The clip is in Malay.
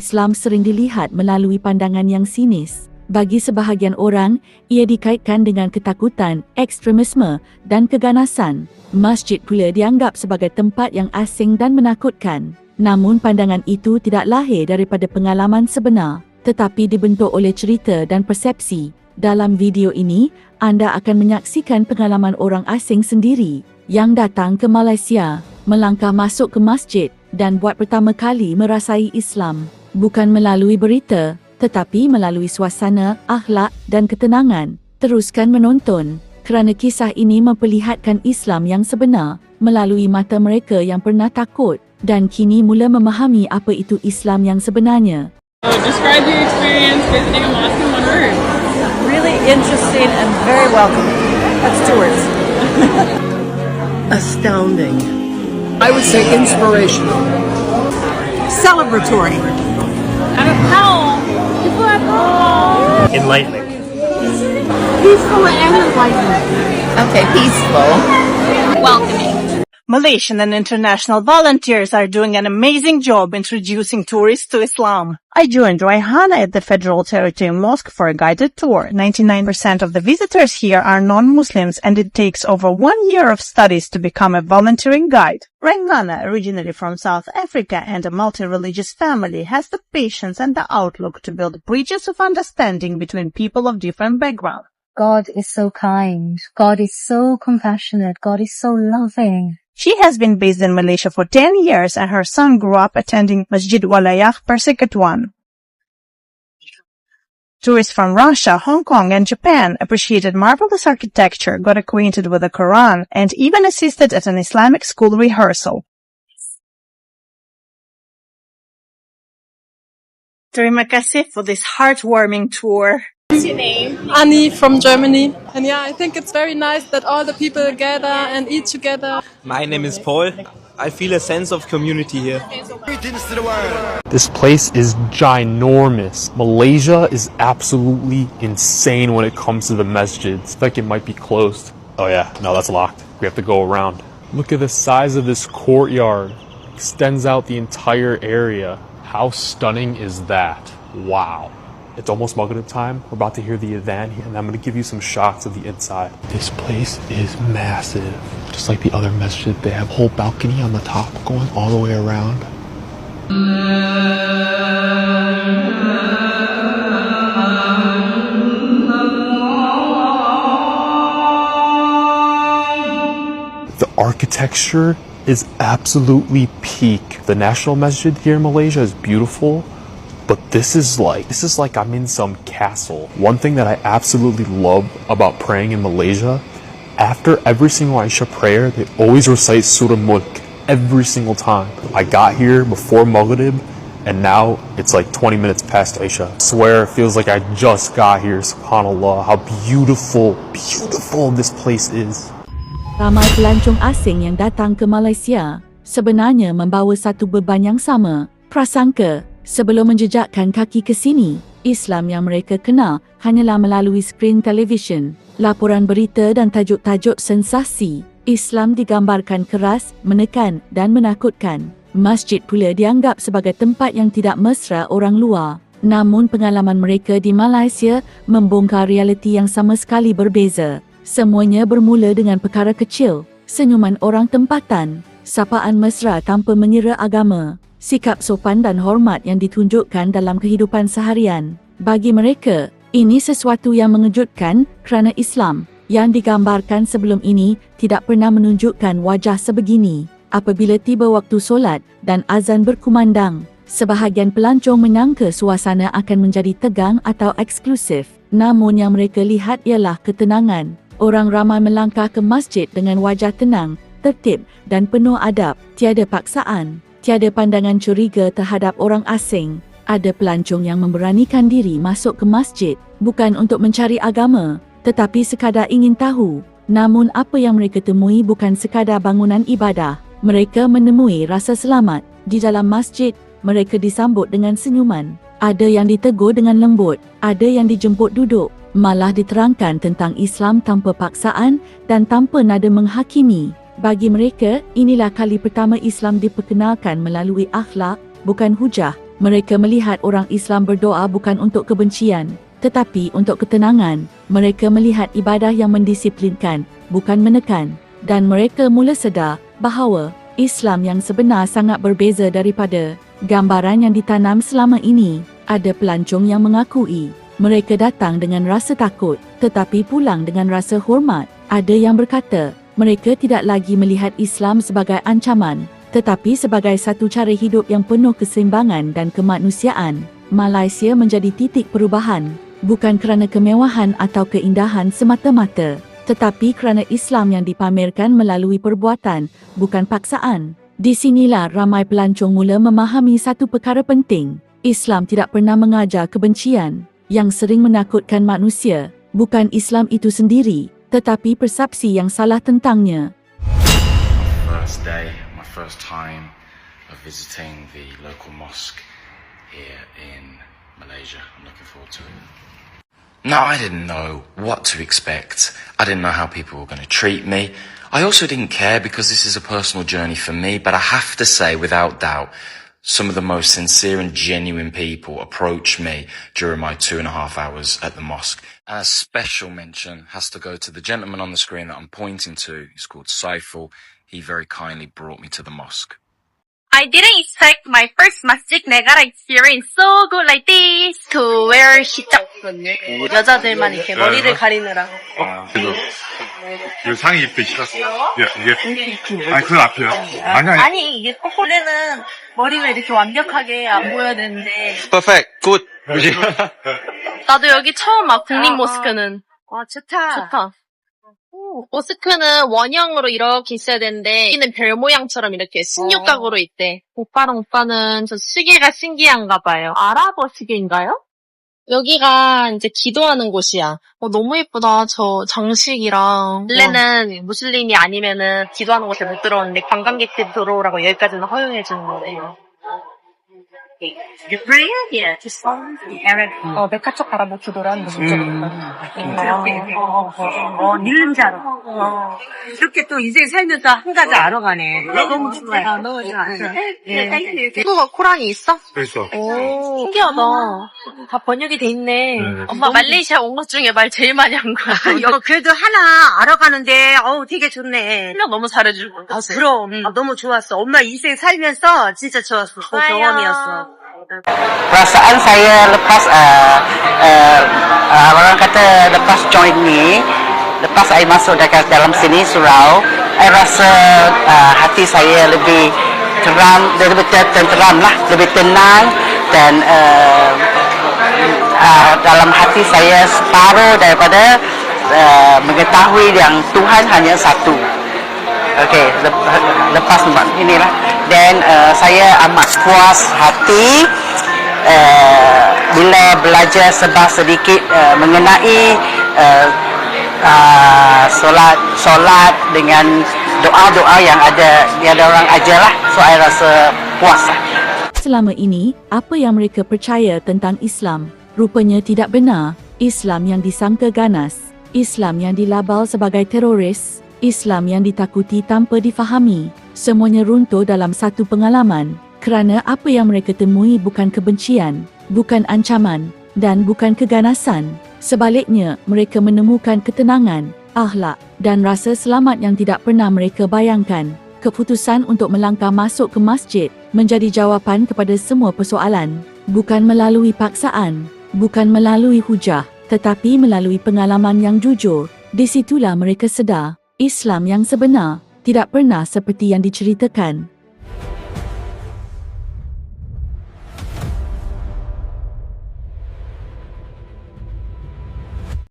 Islam sering dilihat melalui pandangan yang sinis. Bagi sebahagian orang, ia dikaitkan dengan ketakutan, ekstremisme dan keganasan. Masjid pula dianggap sebagai tempat yang asing dan menakutkan. Namun pandangan itu tidak lahir daripada pengalaman sebenar, tetapi dibentuk oleh cerita dan persepsi. Dalam video ini, anda akan menyaksikan pengalaman orang asing sendiri yang datang ke Malaysia, melangkah masuk ke masjid dan buat pertama kali merasai Islam. Bukan melalui berita, tetapi melalui suasana, akhlak dan ketenangan. Teruskan menonton, kerana kisah ini memperlihatkan Islam yang sebenar melalui mata mereka yang pernah takut dan kini mula memahami apa itu Islam yang sebenarnya. Describe your experience visiting a mosque in one word. Really interesting and very welcoming. That's two words. Astounding. I would say inspirational. Celebratory. Enlightening. Peaceful and enlightening. Okay, peaceful. Welcoming. Malaysian and international volunteers are doing an amazing job introducing tourists to Islam. I joined Raihana at the Federal Territory Mosque for a guided tour. 99% of the visitors here are non-Muslims and it takes over 1 year of studies to become a volunteering guide. Raihana, originally from South Africa and a multi-religious family, has the patience and the outlook to build bridges of understanding between people of different backgrounds. God is so kind. God is so compassionate. God is so loving. She has been based in Malaysia for 10 years and her son grew up attending Masjid Walayah Persekutuan. Tourists from Russia, Hong Kong and Japan appreciated marvelous architecture, got acquainted with the Quran and even assisted at an Islamic school rehearsal. Terima kasih for this heartwarming tour. What's your name? Annie from Germany. And yeah, I think it's very nice that all the people gather and eat together. My name is Paul. I feel a sense of community here. This place is ginormous. Malaysia is absolutely insane when it comes to the masjids. It's like it might be closed. Oh yeah, no, that's locked. We have to go around. Look at the size of this courtyard. Extends out the entire area. How stunning is that? Wow. It's almost Maghrib time. We're about to hear the adhan here, and I'm going to give you some shots of the inside. This place is massive. Just like the other masjid, they have a whole balcony on the top going all the way around. The architecture is absolutely peak. The National Masjid here in Malaysia is beautiful. But this is like I'm in some castle. One thing that I absolutely love about praying in Malaysia, after every single Isha prayer, they always recite Surah Mulk every single time. I got here before Maghrib and now it's like 20 minutes past Isha. I swear it feels like I just got here. SubhanAllah, how beautiful this place is. Ramai pelancong asing yang datang ke Malaysia sebenarnya membawa satu beban yang sama, prasangka. Sebelum menjejakkan kaki ke sini, Islam yang mereka kenal hanyalah melalui skrin televisyen, laporan berita dan tajuk-tajuk sensasi. Islam digambarkan keras, menekan dan menakutkan. Masjid pula dianggap sebagai tempat yang tidak mesra orang luar. Namun pengalaman mereka di Malaysia membongkar realiti yang sama sekali berbeza. Semuanya bermula dengan perkara kecil, senyuman orang tempatan, sapaan mesra tanpa mengira agama. Sikap sopan dan hormat yang ditunjukkan dalam kehidupan seharian. Bagi mereka, ini sesuatu yang mengejutkan kerana Islam yang digambarkan sebelum ini tidak pernah menunjukkan wajah sebegini. Apabila tiba waktu solat dan azan berkumandang, sebahagian pelancong menyangka suasana akan menjadi tegang atau eksklusif. Namun yang mereka lihat ialah ketenangan. Orang ramai melangkah ke masjid dengan wajah tenang, tertib dan penuh adab. Tiada paksaan. Tiada pandangan curiga terhadap orang asing. Ada pelancong yang memberanikan diri masuk ke masjid, bukan untuk mencari agama, tetapi sekadar ingin tahu. Namun apa yang mereka temui bukan sekadar bangunan ibadah. Mereka menemui rasa selamat. Di dalam masjid, mereka disambut dengan senyuman. Ada yang ditegur dengan lembut, ada yang dijemput duduk. Malah diterangkan tentang Islam tanpa paksaan dan tanpa nada menghakimi. Bagi mereka, inilah kali pertama Islam diperkenalkan melalui akhlak, bukan hujah. Mereka melihat orang Islam berdoa bukan untuk kebencian, tetapi untuk ketenangan. Mereka melihat ibadah yang mendisiplinkan, bukan menekan. Dan mereka mula sedar bahawa Islam yang sebenar sangat berbeza daripada gambaran yang ditanam selama ini. Ada pelancong yang mengakui mereka datang dengan rasa takut, tetapi pulang dengan rasa hormat. Ada yang berkata mereka tidak lagi melihat Islam sebagai ancaman, tetapi sebagai satu cara hidup yang penuh keseimbangan dan kemanusiaan. Malaysia menjadi titik perubahan, bukan kerana kemewahan atau keindahan semata-mata, tetapi kerana Islam yang dipamerkan melalui perbuatan, bukan paksaan. Di sinilah ramai pelancong mula memahami satu perkara penting. Islam tidak pernah mengajar kebencian. Yang sering menakutkan manusia bukan Islam itu sendiri, tetapi persepsi yang salah tentangnya. First day, my first time of visiting the local mosque here in Malaysia. I'm looking forward to it. No, I didn't know what to expect. I didn't know how people were going to treat me. I also didn't care because this is a personal journey for me, but I have to say, without doubt, some of the most sincere and genuine people approached me during my 2.5 hours at the mosque. And a special mention has to go to the gentleman on the screen that I'm pointing to. He's called Saiful. He very kindly brought me to the mosque. I didn't expect my first Masjid Negara experience so good like this. To wear hijab. 여자들만 이렇게 머리를 가리느라. 그래도 이 상의 입을 싫었어. 이게 아니 그건 앞이야. 아니 이게 원래는 머리가 이렇게 완벽하게 안 보여야 되는데. Perfect. Good. 나도 여기 처음 와 국립 모스크는. 와 좋다. 모스크는 원형으로 이렇게 있어야 되는데 여기는 별 모양처럼 이렇게 순육각으로 있대. 오빠는 저 시계가 신기한가 봐요. 아랍어 시계인가요? 여기가 이제 기도하는 곳이야. 너무 예쁘다. 저 장식이랑. 원래는 무슬림이 아니면은 기도하는 곳에 못 들어오는데 관광객들이 들어오라고 여기까지는 허용해 주는 거예요. 내가 쪽 바라보고 기도를 하는 거죠. 믿는 자로. 이렇게 또 인생 살면서 한 가지 알아가네. 너무 좋아요. 너무 좋아. 한국어 코란이 있어? 있어. 오, 신기하다. 다 번역이 돼 있네. 엄마 말레이시아 온 것 중에 말 제일 많이 한 거야. 그래도 하나 알아가는데, 되게 좋네. 설명 너무 잘해주고. 그럼. 너무 좋았어. 엄마 인생 살면서 진짜 좋았어. 그 경험이었어. Perasaan saya lepas orang kata lepas join ni, lepas saya masuk dalam sini surau, saya rasa hati saya lebih tenteram lah, lebih tenang dan dalam hati saya separuh daripada mengetahui yang Tuhan hanya satu. Okey, lepas inilah. Dan saya amat puas hati bila belajar sedikit mengenai solat dengan doa-doa yang ada orang ajarlah. So saya rasa puas. Selama ini, apa yang mereka percaya tentang Islam rupanya tidak benar. Islam yang disangka ganas, Islam yang dilabel sebagai teroris, Islam yang ditakuti tanpa difahami, semuanya runtuh dalam satu pengalaman. Kerana apa yang mereka temui bukan kebencian, bukan ancaman, dan bukan keganasan. Sebaliknya, mereka menemukan ketenangan, akhlak, dan rasa selamat yang tidak pernah mereka bayangkan. Keputusan untuk melangkah masuk ke masjid menjadi jawapan kepada semua persoalan. Bukan melalui paksaan, bukan melalui hujah, tetapi melalui pengalaman yang jujur. Di situlah mereka sedar Islam yang sebenar tidak pernah seperti yang diceritakan.